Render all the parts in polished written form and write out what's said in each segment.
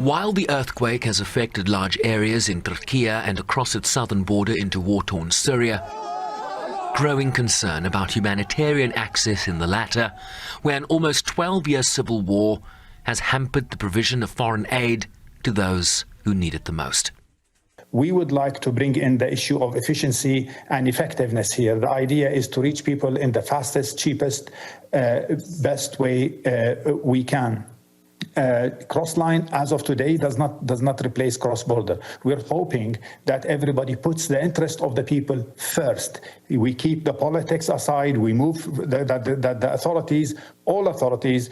While the earthquake has affected large areas in Turkey and across its southern border into war-torn Syria, growing concern about humanitarian access in the latter, where an almost 12-year civil war has hampered the provision of foreign aid to those who need it the most. We would like to bring in the issue of efficiency and effectiveness here. The idea is to reach people in the fastest, cheapest, best way we can. Cross-line, as of today, does not replace cross-border. We're hoping that everybody puts the interest of the people first. We keep the politics aside. We move the authorities, all authorities,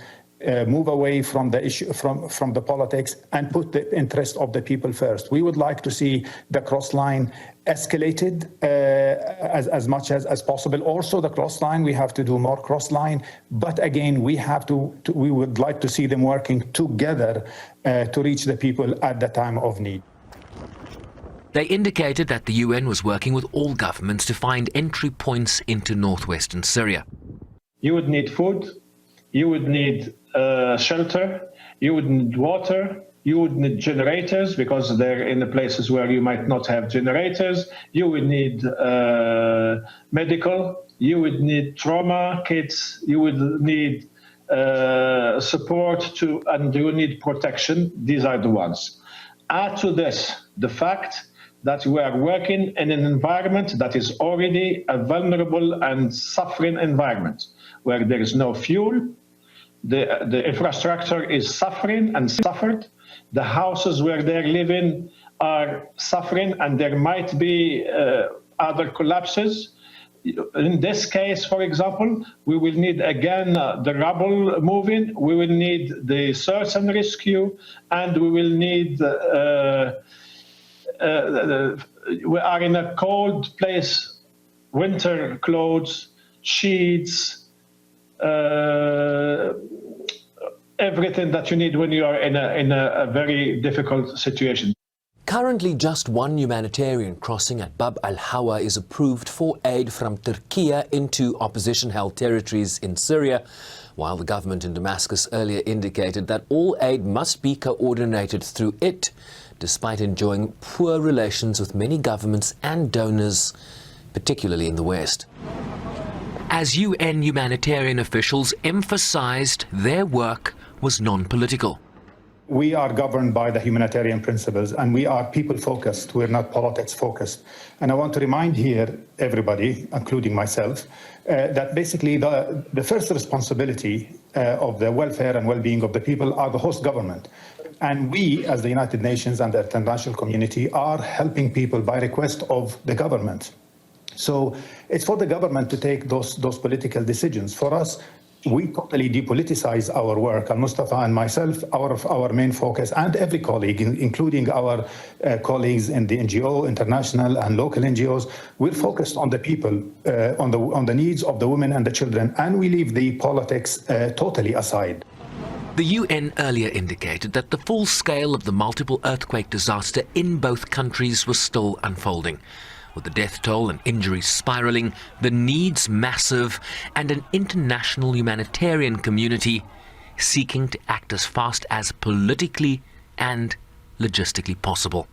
move away from the issue, from the politics, and put the interest of the people first. We would like to see the cross-line escalated as much as possible. Also, the cross-line, we have to do more cross-line, but again, we would like to see them working together to reach the people at the time of need. They indicated that the UN was working with all governments to find entry points into northwestern Syria. You would need food, you would need shelter, you would need water, you would need generators because they're in the places where you might not have generators, you would need medical, you would need trauma kits, you would need support and you would need protection. These are the ones. Add to this the fact that we are working in an environment that is already a vulnerable and suffering environment where there is no fuel. The infrastructure is suffering and suffered. The houses where they're living are suffering, and there might be other collapses. In this case, for example, we will need again the rubble moving, we will need the search and rescue, and we will need, we are in a cold place, winter clothes, sheets, everything that you need when you are in a very difficult situation. Currently, just one humanitarian crossing at Bab al-Hawa is approved for aid from Turkey into opposition-held territories in Syria, while the government in Damascus earlier indicated that all aid must be coordinated through it, despite enjoying poor relations with many governments and donors, particularly in the West. As UN humanitarian officials emphasized, their work was non-political. We are governed by the humanitarian principles, and we are people-focused. We're not politics-focused. And I want to remind here everybody, including myself, that basically the first responsibility of the welfare and well-being of the people are the host government. And we, as the United Nations and the international community, are helping people by request of the government. So it's for the government to take those political decisions. For us, we totally depoliticize our work. Al-Mustafa and myself, our main focus, and every colleague, including our colleagues in the NGO, international and local NGOs, we're focused on the people, on the needs of the women and the children, and we leave the politics totally aside. The UN earlier indicated that the full scale of the multiple earthquake disaster in both countries was still unfolding, with the death toll and injuries spiraling, the needs massive, and an international humanitarian community seeking to act as fast as politically and logistically possible.